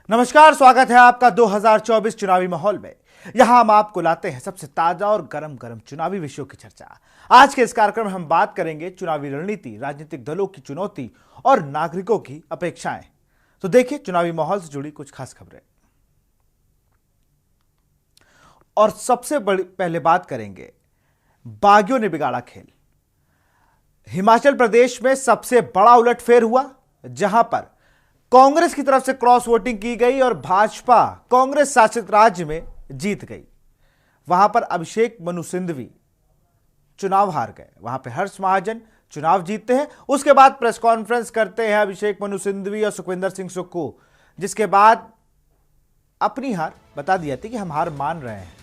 नमस्कार, स्वागत है आपका 2024 चुनावी माहौल में। यहां हम आपको लाते हैं सबसे ताजा और गरम गरम चुनावी विषयों की चर्चा। आज के इस कार्यक्रम में हम बात करेंगे चुनावी रणनीति, राजनीतिक दलों की चुनौती और नागरिकों की अपेक्षाएं। तो देखिए चुनावी माहौल से जुड़ी कुछ खास खबरें। और सबसे बड़ी पहले बात करेंगे, बागियों ने बिगाड़ा खेल। हिमाचल प्रदेश में सबसे बड़ा उलटफेर हुआ, जहां पर कांग्रेस की तरफ से क्रॉस वोटिंग की गई और भाजपा कांग्रेस शासित राज्य में जीत गई। वहां पर अभिषेक मनु सिंघवी चुनाव हार गए। वहां पे हर्ष महाजन चुनाव जीतते हैं, उसके बाद प्रेस कॉन्फ्रेंस करते हैं अभिषेक मनु सिंघवी और सुखविंदर सिंह सुक्खू, जिसके बाद अपनी हार बता दिया थी कि हम हार मान रहे हैं,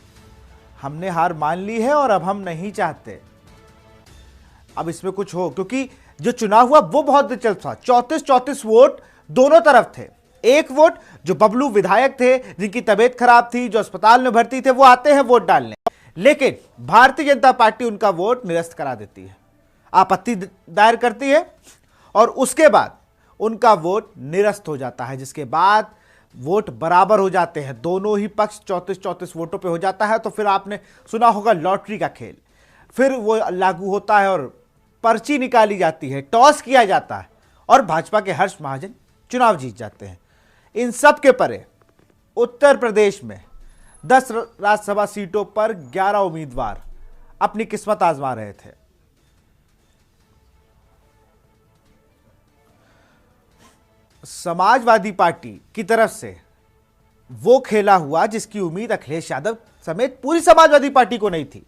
हमने हार मान ली है और अब हम नहीं चाहते अब इसमें कुछ हो, क्योंकि जो चुनाव हुआ वो बहुत दिलचस्प था। 34 वोट दोनों तरफ थे। एक वोट जो बबलू विधायक थे, जिनकी तबीयत खराब थी, जो अस्पताल में भर्ती थे, वो आते हैं वोट डालने, लेकिन भारतीय जनता पार्टी उनका वोट निरस्त करा देती है, आपत्ति दायर करती है और उसके बाद उनका वोट निरस्त हो जाता है, जिसके बाद वोट बराबर हो जाते हैं। दोनों ही पक्ष 34 वोटों पे हो जाता है। तो फिर आपने सुना होगा लॉटरी का खेल, फिर वो लागू होता है और पर्ची निकाली जाती है, टॉस किया जाता है और भाजपा के हर्ष महाजन चुनाव जीत जाते हैं। इन सब के परे उत्तर प्रदेश में 10 राज्यसभा सीटों पर 11 उम्मीदवार अपनी किस्मत आजमा रहे थे। समाजवादी पार्टी की तरफ से वो खेला हुआ जिसकी उम्मीद अखिलेश यादव समेत पूरी समाजवादी पार्टी को नहीं थी।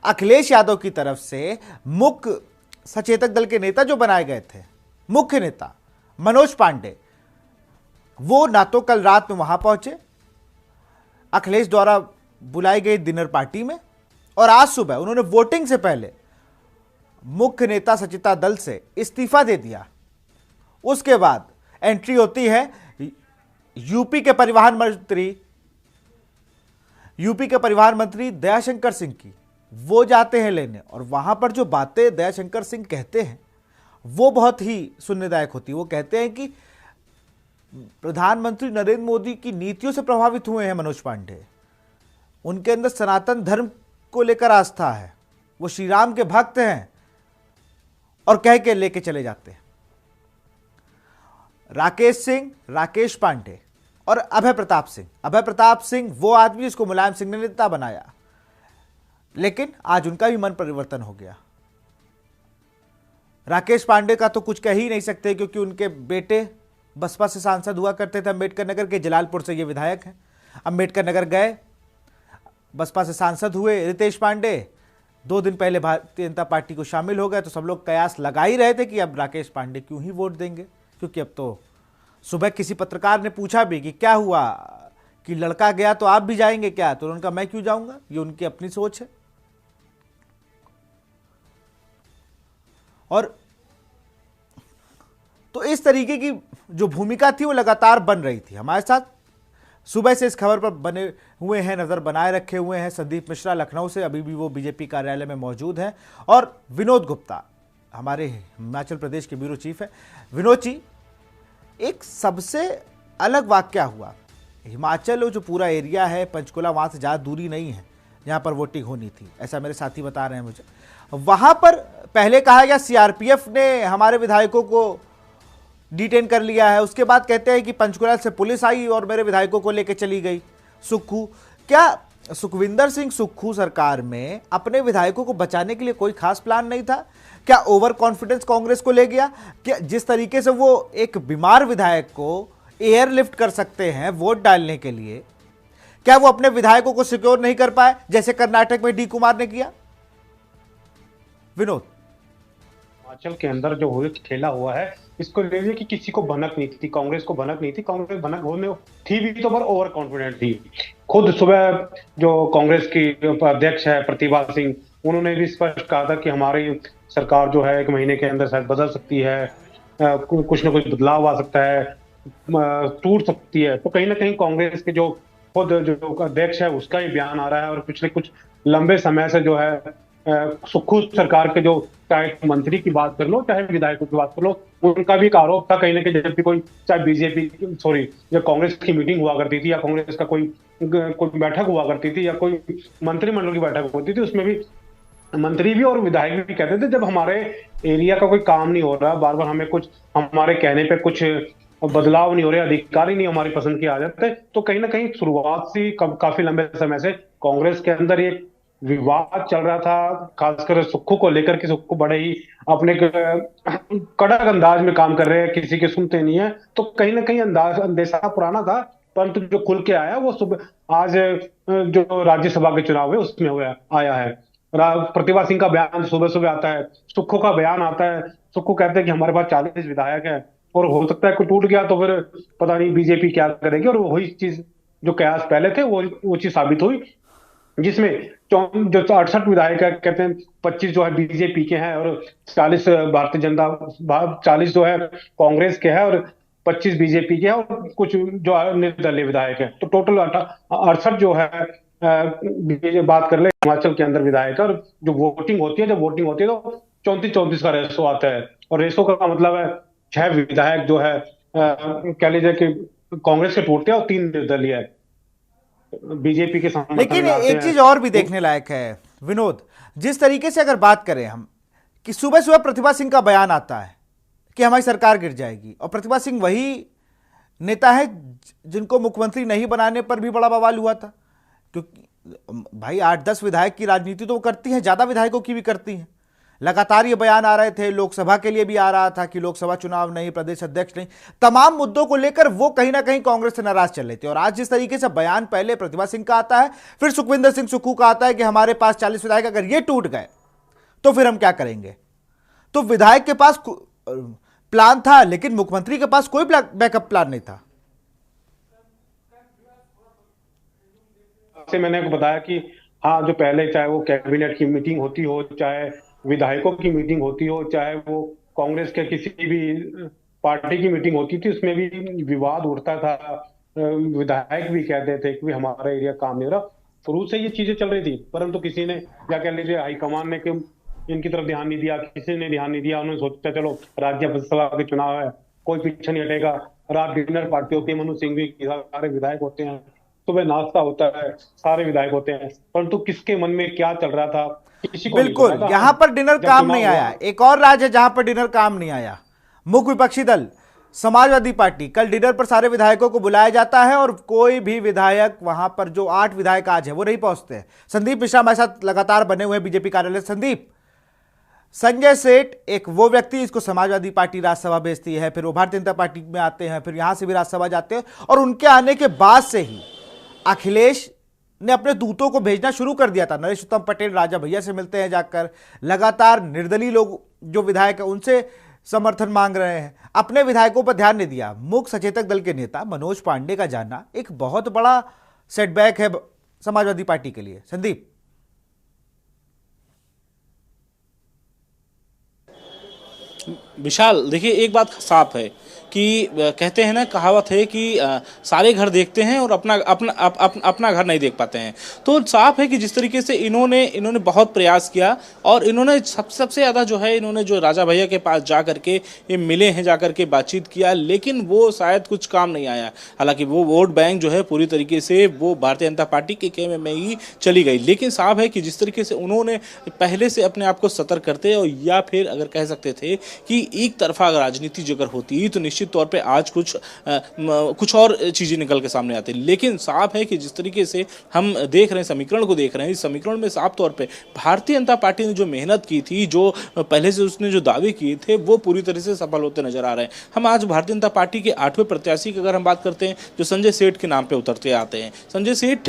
अखिलेश यादव की तरफ से मुख्य सचेतक दल के नेता जो बनाए गए थे, मुख्य नेता मनोज पांडे, वो ना तो कल रात में वहां पहुंचे अखिलेश द्वारा बुलाई गई डिनर पार्टी में, और आज सुबह उन्होंने वोटिंग से पहले मुख्य नेता सचेतक दल से इस्तीफा दे दिया। उसके बाद एंट्री होती है यूपी के परिवहन मंत्री दयाशंकर सिंह की। वो जाते हैं लेने, और वहां पर जो बातें दयाशंकर सिंह कहते हैं वो बहुत ही सुननेदायक होती है। वो कहते हैं कि प्रधानमंत्री नरेंद्र मोदी की नीतियों से प्रभावित हुए हैं मनोज पांडे, उनके अंदर सनातन धर्म को लेकर आस्था है, वो श्री राम के भक्त हैं, और कह के लेके चले जाते हैं। राकेश पांडे और अभय प्रताप सिंह वो आदमी जिसको मुलायम सिंह ने नेता बनाया, लेकिन आज उनका भी मन परिवर्तन हो गया। राकेश पांडे का तो कुछ कह ही नहीं सकते, क्योंकि उनके बेटे बसपा से सांसद हुआ करते थे अंबेडकर नगर के, जलालपुर से ये विधायक हैं। अंबेडकर नगर गए, बसपा से सांसद हुए रितेश पांडे, 2 दिन पहले भारतीय जनता पार्टी को शामिल हो गए। तो सब लोग कयास लगा ही रहे थे कि अब राकेश पांडे क्यों ही वोट देंगे, क्योंकि अब तो सुबह किसी पत्रकार ने पूछा भी कि क्या हुआ, कि लड़का गया तो आप भी जाएंगे क्या, तो उनका मैं क्यों जाऊंगा, ये उनकी अपनी सोच है। और तो इस तरीके की जो भूमिका थी वो लगातार बन रही थी। हमारे साथ सुबह से इस खबर पर बने हुए हैं, नजर बनाए रखे हुए हैं संदीप मिश्रा लखनऊ से, अभी भी वो बीजेपी कार्यालय में मौजूद हैं, और विनोद गुप्ता हमारे हिमाचल प्रदेश के ब्यूरो चीफ है। विनोद जी, एक सबसे अलग वाकया हुआ, हिमाचल जो पूरा एरिया है पंचकुला, वहां से ज़्यादा दूरी नहीं है जहां पर वोटिंग होनी थी, ऐसा मेरे साथी बता रहे हैं मुझे। वहां पर पहले कहा गया सीआरपीएफ ने हमारे विधायकों को डिटेन कर लिया है, उसके बाद कहते हैं कि पंचकुला से पुलिस आई और मेरे विधायकों को लेकर चली गई। सुक्खू, क्या सुखविंदर सिंह सुक्खू सरकार में अपने विधायकों को बचाने के लिए कोई खास प्लान नहीं था? क्या ओवर कॉन्फिडेंस कांग्रेस को ले गया? क्या जिस तरीके से वो एक बीमार विधायक को एयरलिफ्ट कर सकते हैं वोट डालने के लिए, क्या वो अपने विधायकों को सिक्योर नहीं कर पाए, जैसे कर्नाटक में डी कुमार ने किया? विनोद, हिमाचल के अंदर जो हुए खेला हुआ है, इसको ले लीजिए कि किसी को भनक नहीं थी, कांग्रेस को भनक नहीं थी। कांग्रेस भनक होने थी भी तो पर ओवर कॉन्फिडेंट थी। खुद सुबह जो कांग्रेस की अध्यक्ष है प्रतिभा सिंह, उन्होंने भी स्पष्ट कहा था कि हमारी सरकार जो है 1 महीने के अंदर शायद बदल सकती है, कुछ ना कुछ बदलाव आ सकता है, टूट सकती है। तो कहीं ना कहीं कांग्रेस के जो खुद जो अध्यक्ष है उसका ही बयान आ रहा है, और पिछले कुछ लंबे समय से जो है सुक्खू सरकार के जो, चाहे मंत्री की बात कर लो चाहे विधायकों की बात कर लो, उनका भी एक आरोप था कहीं ना कहीं, जब भी कोई, चाहे बीजेपी, सॉरी, जब कांग्रेस की मीटिंग हुआ करती थी या कांग्रेस का कोई कोई बैठक हुआ करती थी या कोई मंत्रिमंडल की बैठक होती थी, उसमें भी मंत्री भी और विधायक भी कहते थे, जब हमारे एरिया का कोई काम नहीं हो रहा, बार बार हमें कुछ, हमारे कहने पे कुछ बदलाव नहीं हो रहे, अधिकारी नहीं हमारी पसंद की आ जाते, तो कहीं ना कहीं शुरुआत से काफी लंबे समय से कांग्रेस के अंदर एक विवाद चल रहा था, खासकर सुक्खू को लेकर के। सुक्खू बड़े ही अपने कड़क अंदाज में काम कर रहे हैं, किसी के सुनते नहीं है, तो कहीं ना कहीं अंदेशा पुराना था, परंतु जो खुल के आया वो सुबह आज जो राज्यसभा के चुनाव है उसमें हुआ आया है। प्रतिभा सिंह का बयान सुबह सुबह आता है, सुक्खू का बयान आता है, सुक्खू कहते हैं कि हमारे पास 40 विधायक है, और हो सकता है कोई टूट गया तो फिर पता नहीं बीजेपी क्या करेगी, और वही चीज जो कयास पहले थे वो चीज साबित हुई, जिसमें जो 68 विधायक है, कहते हैं 25 जो है बीजेपी के हैं और 40 भारतीय जनता, 40 जो है कांग्रेस के हैं और 25 बीजेपी के हैं, और कुछ जो निर्दलीय विधायक है, तो टोटल 68 जो है बात कर ले हिमाचल के अंदर विधायक है। और जो वोटिंग होती है, जब वोटिंग होती है तो 34-34 का रेशो आता है, और रेशो का मतलब है 6 विधायक जो है कह लीजिए कि कांग्रेस के टूटते हैं और 3 निर्दलीय है, बीजेपी के समर्थन लेकिन में आते एक हैं। चीज और भी देखने लायक है विनोद, जिस तरीके से अगर बात करें हम कि सुबह सुबह प्रतिभा सिंह का बयान आता है कि हमारी सरकार गिर जाएगी, और प्रतिभा सिंह वही नेता है जिनको मुख्यमंत्री नहीं बनाने पर भी बड़ा बवाल हुआ था, क्योंकि भाई 8-10 विधायक की राजनीति तो वो करती हैं, ज्यादा विधायकों की भी करती हैं। लगातार ये बयान आ रहे थे, लोकसभा के लिए भी आ रहा था कि लोकसभा चुनाव नहीं, प्रदेश अध्यक्ष नहीं, तमाम मुद्दों को लेकर वो कहीं ना कहीं कांग्रेस से नाराज चल रहे थे। और आज जिस तरीके से बयान पहले प्रतिभा सिंह का आता है, फिर सुखविंदर सिंह सुक्खू का आता है कि हमारे पास 40 विधायक, अगर ये टूट गए तो फिर हम क्या करेंगे। तो विधायक के पास प्लान था, लेकिन मुख्यमंत्री के पास कोई बैकअप प्लान नहीं था। से मैंने आपको बताया कि हाँ, जो पहले चाहे वो कैबिनेट की मीटिंग होती हो, चाहे विधायकों की मीटिंग होती हो, चाहे वो कांग्रेस के किसी भी पार्टी की मीटिंग होती थी, उसमें भी विवाद उठता था, विधायक भी कहते थे कि हमारा एरिया काम नहीं हो रहा। शुरू से ये चीजें चल रही थी, परंतु किसी ने, या कह लीजिए हाईकमान ने कि इनकी तरफ ध्यान नहीं दिया, किसी ने ध्यान नहीं दिया, उन्होंने सोचा चलो राज्यसभा के चुनाव है, कोई पीछे नहीं हटेगा, रात डिनर पार्टी होती है, मनु सिंह भी सारे विधायक होते हैं, सुबह नाश्ता होता है, सारे विधायक होते हैं, परंतु किसके मन में क्या चल रहा था किसी को नहीं बिल्कुल, पता था। यहां पर डिनर काम नहीं आया। एक और राज्य है जहां पर डिनर काम नहीं आया, मुख्य विपक्षी दल समाजवादी पार्टी। कल डिनर पर सारे विधायकों को बुलाया जाता है और कोई भी विधायक वहां पर, जो 8 विधायक आज है, वो नहीं पहुंचते हैं। संदीप मिश्रा हमारे साथ लगातार बने हुए हैं बीजेपी कार्यालय। संदीप, संजय सेठ एक वो व्यक्ति जिसको समाजवादी पार्टी राज्यसभा भेजती है, फिर वो भारतीय जनता पार्टी में आते हैं, फिर यहां से भी राज्यसभा जाते हैं, और उनके आने के बाद से ही अखिलेश ने अपने दूतों को भेजना शुरू कर दिया था। नरेश उत्तम पटेल राजा भैया से मिलते हैं जाकर, लगातार निर्दलीय लोग जो विधायक हैं उनसे समर्थन मांग रहे हैं, अपने विधायकों पर ध्यान नहीं दिया। मुख्य सचेतक दल के नेता मनोज पांडे का जाना एक बहुत बड़ा सेटबैक है समाजवादी पार्टी के लिए। संदीप, विशाल, देखिए एक बात साफ है कि कहते हैं ना, कहावत है कि सारे घर देखते हैं और अपना घर नहीं देख पाते हैं। तो साफ है कि जिस तरीके से इन्होंने बहुत प्रयास किया, और इन्होंने सबसे ज़्यादा जो है, इन्होंने जो राजा भैया के पास जा करके ये मिले हैं, जा करके बातचीत किया, लेकिन वो शायद कुछ काम नहीं आया। हालांकि वो वोट बैंक जो है पूरी तरीके से वो भारतीय जनता पार्टी के खेमे में ही चली गई। लेकिन साफ है कि जिस तरीके से उन्होंने पहले से अपने आप को सतर्क करते, और या फिर अगर कह सकते थे कि एक तरफा अगर राजनीति अगर होती तो निश्चित तौर पे आज कुछ और चीजें निकल के सामने आती। लेकिन साफ है कि जिस तरीके से हम देख रहे हैं, समीकरण को देख रहे हैं, इस समीकरण में साफ तौर पे भारतीय जनता पार्टी ने जो मेहनत की थी, जो पहले से उसने जो दावे किए थे, वो पूरी तरह से सफल होते नजर आ रहे हैं। हम आज भारतीय जनता पार्टी के 8वें प्रत्याशी की अगर हम बात करते हैं, जो संजय सेठ के नाम पे उतरते आते हैं, संजय सेठ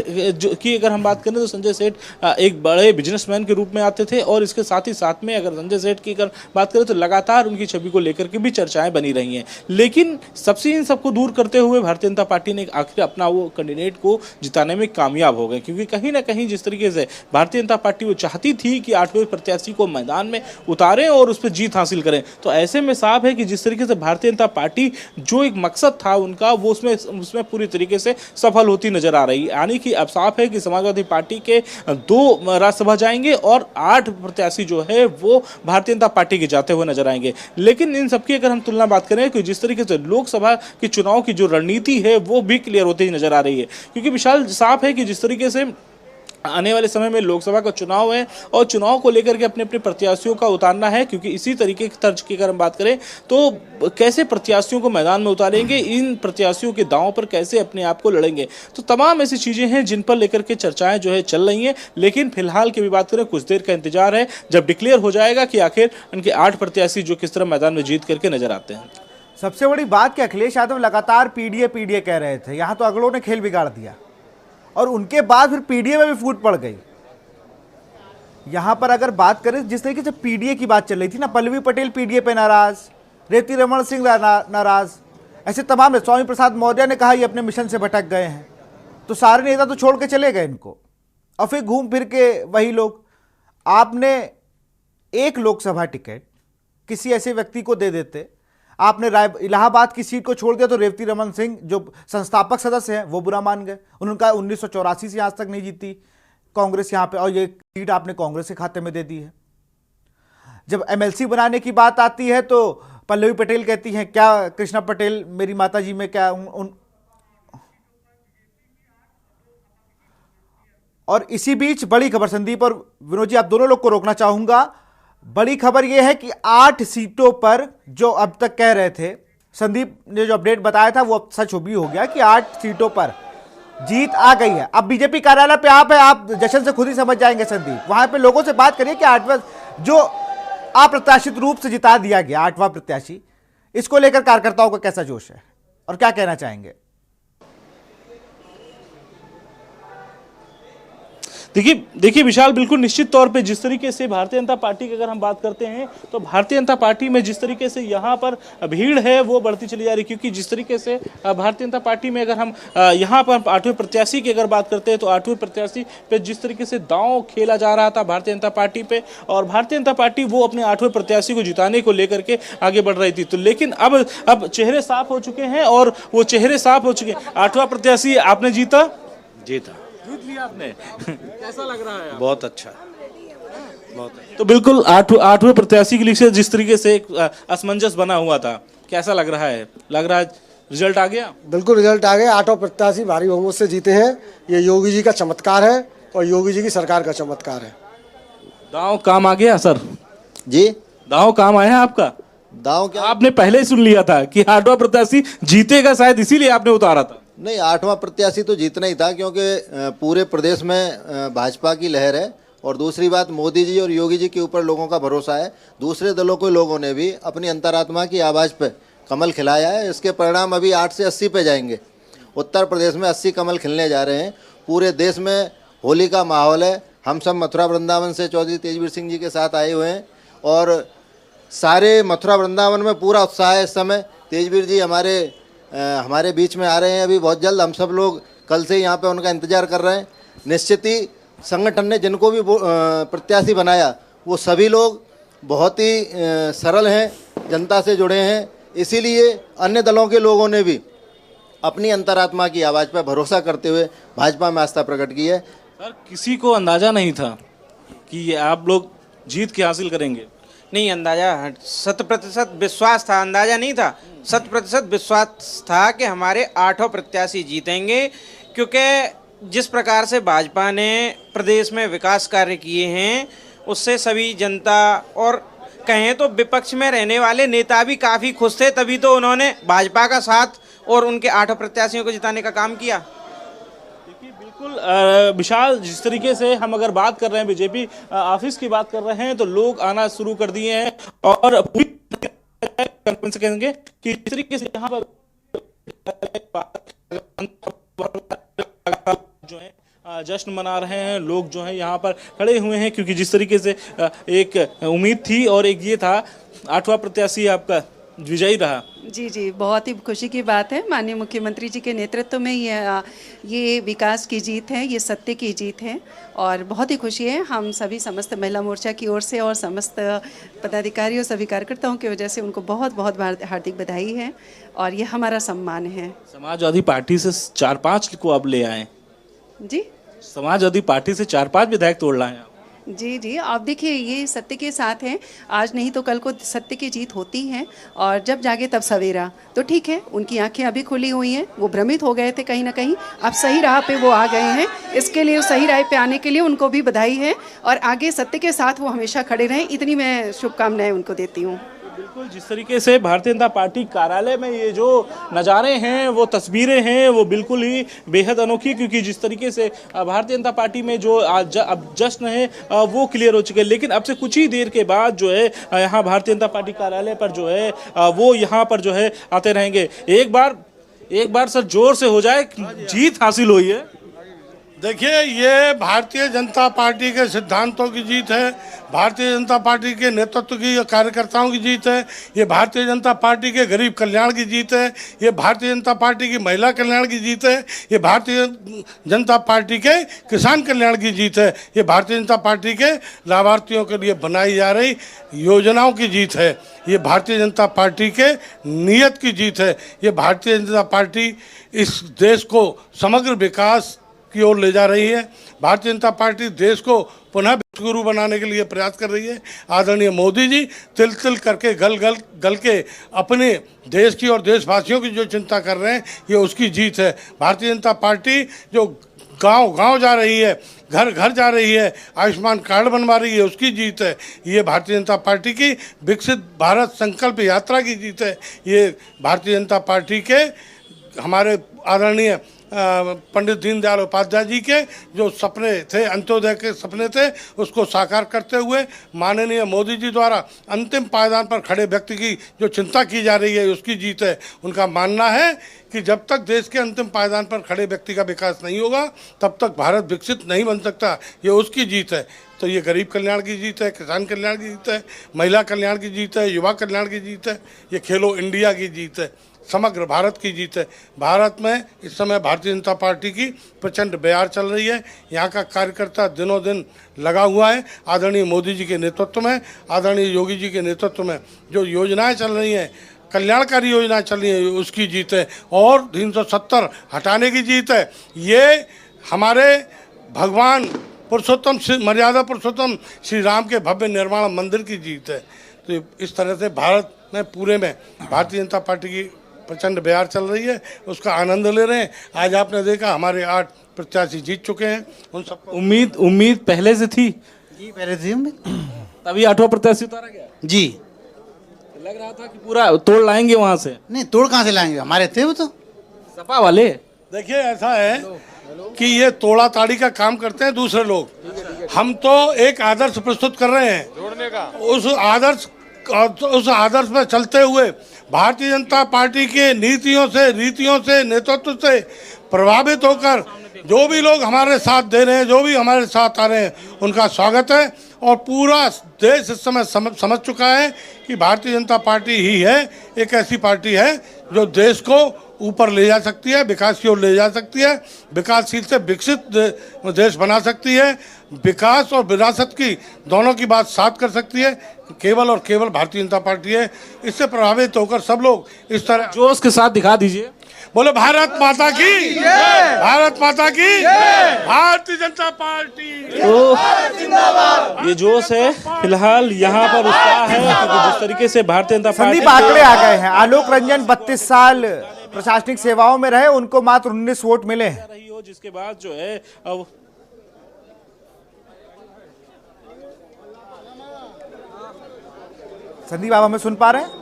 की अगर हम बात करें तो संजय सेठ एक बड़े बिजनेसमैन के रूप में आते थे, और इसके साथ ही साथ में अगर संजय सेठ की अगर बात करें तो लगातार उनकी छवि को लेकर के भी चर्चाएं बनी रही हैं। लेकिन सबसे इन सबको दूर करते हुए भारतीय जनता पार्टी ने आखिर अपना वो कैंडिडेट को जिताने में कामयाब हो गए, क्योंकि कहीं ना कहीं जिस तरीके से भारतीय जनता पार्टी वो चाहती थी कि 8वें प्रत्याशी को मैदान में उतारें और उस पर जीत हासिल करें, तो ऐसे में साफ है कि जिस तरीके से भारतीय जनता पार्टी जो एक मकसद था उनका वो उसमें पूरी तरीके से सफल होती नजर आ रही है। यानी कि अब साफ है कि समाजवादी पार्टी के 2 राज्यसभा जाएंगे और 8 प्रत्याशी जो है वो भारतीय जनता पार्टी के जाते हुए नजर आएंगे। लेकिन इन सबकी अगर हम तुलना बात करें कि जिस तरीके से लोकसभा के चुनाव की जो रणनीति है वो भी क्लियर होती ही नजर आ रही है, क्योंकि विशाल साफ है कि जिस तरीके से आने वाले समय में लोकसभा का चुनाव है और चुनाव को लेकर के अपने अपने प्रत्याशियों का उतारना है, क्योंकि इसी तरीके की तर्ज की अगर हम बात करें तो कैसे प्रत्याशियों को मैदान में उतारेंगे, इन प्रत्याशियों के दांव पर कैसे अपने आप को लड़ेंगे, तो तमाम ऐसी चीज़ें हैं जिन पर लेकर के चर्चाएं जो है चल रही हैं। लेकिन फिलहाल की भी बात करें, कुछ देर का इंतजार है जब डिक्लेयर हो जाएगा कि आखिर उनके 8 प्रत्याशी जो किस तरह मैदान में जीत करके नजर आते हैं। सबसे बड़ी बात कि अखिलेश यादव लगातार पीडीए कह रहे थे, यहाँ तो अगड़ों ने खेल बिगाड़ दिया और उनके बाद फिर पीडीए में भी फूट पड़ गई। यहां पर अगर बात करें जिस तरीके से पीडीए की बात चल रही थी ना, पल्लवी पटेल पीडीए पे नाराज, रेवती रमन सिंह नाराज, ऐसे तमाम, स्वामी प्रसाद मौर्य ने कहा ये अपने मिशन से भटक गए हैं, तो सारे नेता तो छोड़ के चले गए इनको और फिर घूम फिर के वही लोग। आपने एक लोकसभा टिकट किसी ऐसे व्यक्ति को दे देते, आपने इलाहाबाद की सीट को छोड़ दिया तो रेवती रमन सिंह जो संस्थापक सदस्य हैं वो बुरा मान गए। उन्होंने कहा 1984 से आज तक नहीं जीती कांग्रेस यहाँ पे, और ये सीट आपने कांग्रेस के खाते में दे दी है। जब एमएलसी बनाने की बात आती है तो पल्लवी पटेल कहती हैं क्या कृष्णा पटेल मेरी माता जी में क्या और इसी बीच बड़ी खबर, संदीप और विनोद जी आप दोनों लोग को रोकना चाहूंगा, बड़ी खबर यह है कि 8 सीटों पर जो अब तक कह रहे थे, संदीप ने जो अपडेट बताया था वो अब सच भी हो गया कि 8 सीटों पर जीत आ गई है। अब बीजेपी कार्यालय पे आप जश्न से खुद ही समझ जाएंगे संदीप, वहां पे लोगों से बात करिए कि 8वां जो अप्रत्याशित रूप से जिता दिया गया 8वां प्रत्याशी, इसको लेकर कार्यकर्ताओं का कैसा जोश है और क्या कहना चाहेंगे? देखिए विशाल, बिल्कुल निश्चित तौर पे जिस तरीके से भारतीय जनता पार्टी की अगर हम बात करते हैं तो भारतीय जनता पार्टी में जिस तरीके से यहाँ पर भीड़ है वो बढ़ती चली जा रही है, क्योंकि जिस तरीके से भारतीय जनता पार्टी में अगर हम यहाँ पर 8वें प्रत्याशी की अगर बात करते हैं तो 8वें प्रत्याशी पे जिस तरीके से दांव खेला जा रहा था भारतीय जनता पार्टी पे, और भारतीय जनता पार्टी वो अपने 8वें प्रत्याशी को जिताने को लेकर के आगे बढ़ रही थी, तो लेकिन अब चेहरे साफ हो चुके हैं और वो चेहरे साफ हो चुके हैं। 8वां प्रत्याशी आपने जीता जीत लिया आपने कैसा लग रहा है? बहुत अच्छा, बहुत अच्छा। तो बिल्कुल 8वें प्रत्याशी के लिए जिस तरीके से एक असमंजस बना हुआ था, कैसा लग रहा है? लग रहा है रिजल्ट आ गया? बिल्कुल रिजल्ट आ गया, 8 प्रत्याशी भारी बहुमत से जीते हैं। ये योगी जी का चमत्कार है और योगी जी की सरकार का चमत्कार है। दांव काम आ गया सर जी, दांव काम आया आपका? दांव क्या? आपने पहले ही सुन लिया था कि 8वां प्रत्याशी जीतेगा, शायद इसीलिए आपने उतारा था। नहीं, 8वां प्रत्याशी तो जीतना ही था, क्योंकि पूरे प्रदेश में भाजपा की लहर है और दूसरी बात मोदी जी और योगी जी के ऊपर लोगों का भरोसा है। दूसरे दलों के लोगों ने भी अपनी अंतरात्मा की आवाज़ पे कमल खिलाया है। इसके परिणाम अभी 8 से 80 पे जाएंगे। उत्तर प्रदेश में 80 कमल खिलने जा रहे हैं। पूरे देश में होली का माहौल है। हम सब मथुरा वृंदावन से चौधरी तेजवीर सिंह जी के साथ आए हुए हैं और सारे मथुरा वृंदावन में पूरा उत्साह है इस समय। तेजवीर जी हमारे बीच में आ रहे हैं अभी बहुत जल्द। हम सब लोग कल से यहाँ पे उनका इंतज़ार कर रहे हैं। निश्चित ही संगठन ने जिनको भी प्रत्याशी बनाया वो सभी लोग बहुत ही सरल हैं, जनता से जुड़े हैं। इसीलिए अन्य दलों के लोगों ने भी अपनी अंतरात्मा की आवाज़ पर भरोसा करते हुए भाजपा में आस्था प्रकट की है। सर, किसी को अंदाजा नहीं था कि ये आप लोग जीत के हासिल करेंगे? नहीं, अंदाजा 100% विश्वास था। अंदाजा नहीं था, 100% विश्वास था कि हमारे 8 प्रत्याशी जीतेंगे, क्योंकि जिस प्रकार से भाजपा ने प्रदेश में विकास कार्य किए हैं उससे सभी जनता और कहें तो विपक्ष में रहने वाले नेता भी काफ़ी खुश थे। तभी तो उन्होंने भाजपा का साथ और उनके 8 प्रत्याशियों को जिताने का काम किया। बिल्कुल विशाल, जिस तरीके से हम अगर बात कर रहे हैं बीजेपी ऑफिस की बात कर रहे हैं तो लोग आना शुरू कर दिए हैं और पूरी कहेंगे कि जिस तरीके से यहाँ पर जो है जश्न मना रहे हैं लोग, जो है यहाँ पर खड़े हुए हैं, क्योंकि जिस तरीके से एक उम्मीद थी और एक ये था 8वां प्रत्याशी आपका विजयी रहा। जी जी, बहुत ही खुशी की बात है। माननीय मुख्यमंत्री जी के नेतृत्व में ये विकास की जीत है, ये सत्य की जीत है और बहुत ही खुशी है। हम सभी समस्त महिला मोर्चा की ओर से और समस्त पदाधिकारियों सभी कार्यकर्ताओं की वजह से उनको बहुत बहुत हार्दिक बधाई है और ये हमारा सम्मान है। समाजवादी पार्टी से 4-5 को अब ले आए। जी, समाजवादी पार्टी से 4-5 विधायक तोड़ लाए आप। जी जी, आप देखिए ये सत्य के साथ है, आज नहीं तो कल को सत्य की जीत होती है और जब जागे तब सवेरा। तो ठीक है, उनकी आंखें अभी खुली हुई हैं, वो भ्रमित हो गए थे कहीं ना कहीं, अब सही राह पे वो आ गए हैं। इसके लिए सही राह पे आने के लिए उनको भी बधाई है और आगे सत्य के साथ वो हमेशा खड़े रहें, इतनी मैं शुभकामनाएं उनको देती हूँ। बिल्कुल, जिस तरीके से भारतीय जनता पार्टी कार्यालय में ये जो नज़ारे हैं, वो तस्वीरें हैं, वो बिल्कुल ही बेहद अनोखी, क्योंकि जिस तरीके से भारतीय जनता पार्टी में जो आज अब जश्न है वो क्लियर हो चुके हैं, लेकिन अब से कुछ ही देर के बाद जो है यहाँ भारतीय जनता पार्टी कार्यालय पर जो है वो यहाँ पर जो है आते रहेंगे। एक बार सर जोर से हो जाए, जीत हासिल हुई है। देखिए, ये भारतीय जनता पार्टी के सिद्धांतों की जीत है, भारतीय जनता पार्टी के नेतृत्व की कार्यकर्ताओं की जीत है, ये भारतीय जनता पार्टी के गरीब कल्याण की जीत है, ये भारतीय जनता पार्टी की महिला कल्याण की जीत है, ये भारतीय जनता पार्टी के किसान कल्याण की जीत है, ये भारतीय जनता पार्टी के लाभार्थियों के लिए बनाई जा रही योजनाओं की जीत है, ये भारतीय जनता पार्टी के नीयत की जीत है, ये भारतीय जनता पार्टी इस देश को समग्र विकास की ओर ले जा रही है। भारतीय जनता पार्टी देश को पुनः विश्वगुरु बनाने के लिए प्रयास कर रही है। आदरणीय मोदी जी तिल तिल करके गल के अपने देश की और देशवासियों की जो चिंता कर रहे हैं, ये उसकी जीत है। भारतीय जनता पार्टी जो गांव जा रही है, घर घर जा रही है, आयुष्मान कार्ड बनवा रही है, उसकी जीत है। ये भारतीय जनता पार्टी की विकसित भारत संकल्प यात्रा की जीत है। ये भारतीय जनता पार्टी के हमारे आदरणीय पंडित दीनदयाल उपाध्याय जी के जो सपने थे, अंत्योदय के सपने थे, उसको साकार करते हुए माननीय मोदी जी द्वारा अंतिम पायदान पर खड़े व्यक्ति की जो चिंता की जा रही है, उसकी जीत है। उनका मानना है कि जब तक देश के अंतिम पायदान पर खड़े व्यक्ति का विकास नहीं होगा, तब तक भारत विकसित नहीं बन सकता। ये उसकी जीत है। तो ये गरीब कल्याण की जीत है, किसान कल्याण की जीत है, महिला कल्याण की जीत है, युवा कल्याण की जीत है, ये खेलो इंडिया की जीत है, समग्र भारत की जीत है। भारत में इस समय भारतीय जनता पार्टी की प्रचंड बयार चल रही है। यहाँ का कार्यकर्ता दिनों दिन लगा हुआ है। आदरणीय मोदी जी के नेतृत्व में, आदरणीय योगी जी के नेतृत्व में जो योजनाएं चल रही हैं, कल्याणकारी योजनाएं चल रही हैं, उसकी जीत है और 370 हटाने की जीत है। ये हमारे भगवान पुरुषोत्तम मर्यादा पुरुषोत्तम श्री राम के भव्य निर्माण मंदिर की जीत है। तो इस तरह से भारत में पूरे में भारतीय जनता पार्टी की प्रचंड बयार चल रही है, उसका आनंद ले रहे हैं। आज आपने देखा हमारे 8 प्रत्याशी जीत चुके हैं। उन सबको उम्मीद पहले से थी जी, पहले से उम्मीद, तभी 8वां प्रत्याशी उतारा गया जी। लग रहा था कि पूरा तोड़ लाएंगे वहां से। नहीं, तोड़ कहाँ से लाएंगे, हमारे थे वो तो सपा वाले। देखिए, ऐसा है कि ये तोड़ा ताड़ी का काम करते हैं दूसरे लोग। हम तो एक आदर्श प्रस्तुत कर रहे हैं, जोड़ने का। उस आदर्श में चलते हुए भारतीय जनता पार्टी के नीतियों से, रीतियों से, नेतृत्व से प्रभावित होकर जो भी लोग हमारे साथ दे रहे हैं, जो भी हमारे साथ आ रहे हैं, उनका स्वागत है। और पूरा देश इस समय समझ चुका है कि भारतीय जनता पार्टी ही है, एक ऐसी पार्टी है जो देश को ऊपर ले जा सकती है, विकास की ओर ले जा सकती है, विकासशील से विकसित देश बना सकती है, विकास और विरासत की दोनों की बात साथ कर सकती है। केवल और केवल भारतीय जनता पार्टी है। इससे प्रभावित होकर सब लोग इस तरह जोश के साथ दिखा दीजिए, बोले भारत माता की, भारत माता की, भारतीय जनता पार्टी। तो ये जोश है फिलहाल यहाँ पर उत्साह है, क्योंकि जिस तरीके से भारतीय जनता पार्टी संदीप आंकड़े आ गए हैं। आलोक रंजन 32 साल प्रशासनिक सेवाओं में रहे, उनको मात्र 19 वोट मिले हैं। रही हो, जिसके बाद जो है संदीप, आप हमें सुन पा रहे हैं?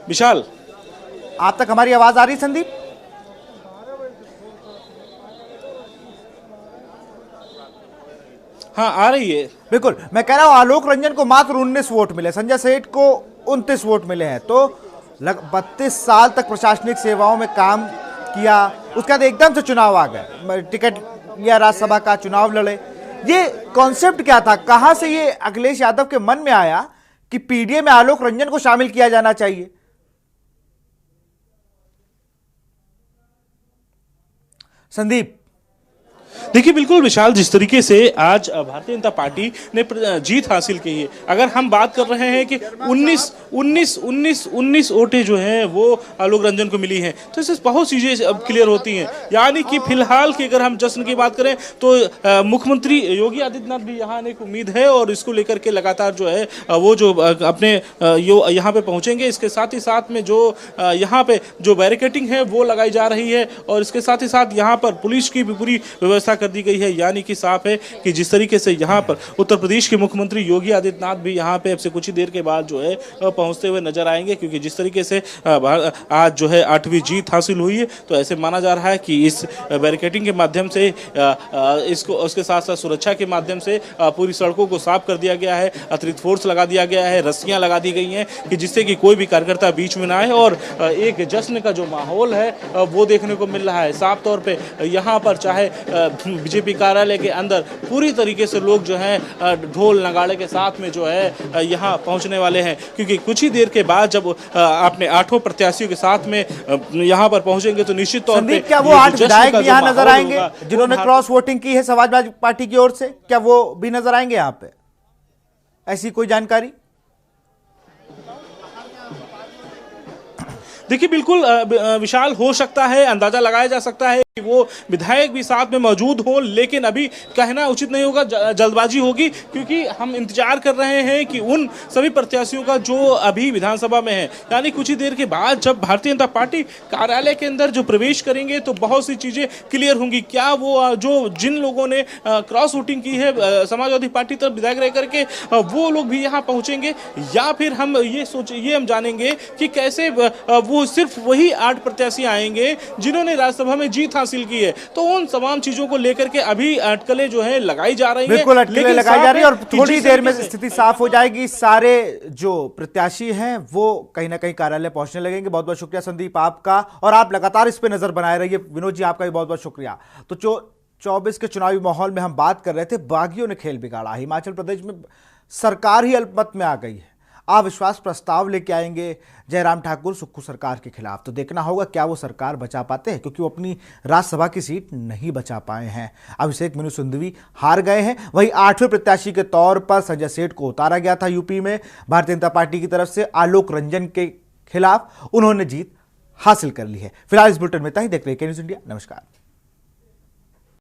विशाल, आप तक हमारी आवाज आ रही संदीप? हाँ, आ रही है। बिल्कुल, मैं कह रहा हूं आलोक रंजन को मात्र 19 वोट मिले, संजय सेठ को 29 वोट मिले हैं। तो 32 साल तक प्रशासनिक सेवाओं में काम किया, उसके बाद एकदम से चुनाव आ गए, टिकट लिया, राज्यसभा का चुनाव लड़े, ये कॉन्सेप्ट क्या था, कहां से ये अखिलेश यादव के मन में आया कि पीडीए में आलोक रंजन को शामिल किया जाना चाहिए? संदीप, देखिए बिल्कुल विशाल, जिस तरीके से आज भारतीय जनता पार्टी ने जीत हासिल की है, अगर हम बात कर रहे हैं कि 19 वोटें जो हैं वो आलोक रंजन को मिली हैं, तो इससे बहुत चीजें अब क्लियर होती हैं। यानी कि फिलहाल की अगर हम जश्न की बात करें तो मुख्यमंत्री योगी आदित्यनाथ भी यहाँ आने की उम्मीद है और इसको लेकर के लगातार जो है वो जो अपने यहाँ पे पहुंचेंगे। इसके साथ ही साथ में जो यहाँ पे जो बैरिकेडिंग है वो लगाई जा रही है और इसके साथ ही साथ यहाँ पर पुलिस की भी पूरी व्यवस्था कर दी गई है। यानी कि साफ है कि जिस तरीके से यहाँ पर उत्तर प्रदेश के मुख्यमंत्री योगी आदित्यनाथ भी यहाँ पे अब से कुछ ही देर के बाद जो है पहुंचते हुए नजर आएंगे, क्योंकि जिस तरीके से आज जो है 8वीं जीत हासिल हुई है, तो ऐसे माना जा रहा है कि इस बैरिकेडिंग के माध्यम से इसको उसके साथ साथ सुरक्षा के माध्यम से पूरी सड़कों को साफ कर दिया गया है, अतिरिक्त फोर्स लगा दिया गया है, रस्सियां लगा दी गई हैं कि जिससे कि कोई भी कार्यकर्ता बीच में ना आए और एक जश्न का जो माहौल है वो देखने को मिल रहा है। साफ तौर पे यहाँ पर चाहे बीजेपी कार्यालय के अंदर पूरी तरीके से लोग जो हैं ढोल नगाड़े के साथ में जो है यहाँ पहुँचने वाले हैं, क्योंकि कुछ ही देर के बाद जब अपने 8 प्रत्याशियों के साथ में यहाँ पर पहुँचेंगे तो निश्चित तौर पे क्या वो 8 विधायक भी यहाँ नजर आएंगे जिन्होंने क्रॉस वोटिंग की है समाजवादी पार्टी की ओर से? क्या वो भी नजर आएंगे यहाँ पे? ऐसी कोई जानकारी? देखिए बिल्कुल विशाल, हो सकता है, अंदाजा लगाया जा सकता है कि वो विधायक भी साथ में मौजूद हो, लेकिन अभी कहना उचित नहीं होगा, जल्दबाजी होगी, क्योंकि हम इंतजार कर रहे हैं कि उन सभी प्रत्याशियों का जो अभी विधानसभा में है, यानी कुछ ही देर के बाद जब भारतीय जनता पार्टी कार्यालय के अंदर जो प्रवेश करेंगे तो बहुत सी चीजें क्लियर होंगी। क्या वो जो जिन लोगों ने क्रॉस वोटिंग की है समाजवादी पार्टी तरफ विधायक रह करके, वो लोग भी यहाँ पहुंचेंगे, या फिर हम ये हम जानेंगे कि कैसे वो सिर्फ वही 8 प्रत्याशी आएंगे जिन्होंने राज्यसभा में जीत हासिल की है। तो उन तमाम चीजों को लेकर के अभी अटकलें जो है लगाई जा रही है, बिल्कुल अटकलें लगाई जा रही है और थोड़ी देर में स्थिति साफ हो जाएगी। सारे जो प्रत्याशी हैं वो कहीं ना कहीं कार्यालय पहुंचने लगेंगे। बहुत बहुत शुक्रिया संदीप आपका, और आप लगातार इस पे नजर बनाए रहिए। विनोद जी आपका भी बहुत बहुत शुक्रिया। तो 24 के चुनावी माहौल में हम बात कर रहे थे, बागियों ने खेल बिगाड़ा। हिमाचल प्रदेश में सरकार ही अल्पमत में आ गई है। अविश्वास प्रस्ताव लेके आएंगे जयराम ठाकुर सुक्खू सरकार के खिलाफ। तो देखना होगा क्या वो सरकार बचा पाते हैं, क्योंकि वो अपनी राज्यसभा की सीट नहीं बचा पाए हैं। अभिषेक मनु सिंघवी हार गए हैं। वहीं 8वें प्रत्याशी के तौर पर संजय सेठ को उतारा गया था यूपी में भारतीय जनता पार्टी की तरफ से। आलोक रंजन के खिलाफ उन्होंने जीत हासिल कर ली है। फिलहाल इस बुलेटिन में इतना ही। देख रहे हैं के न्यूज़ इंडिया। नमस्कार।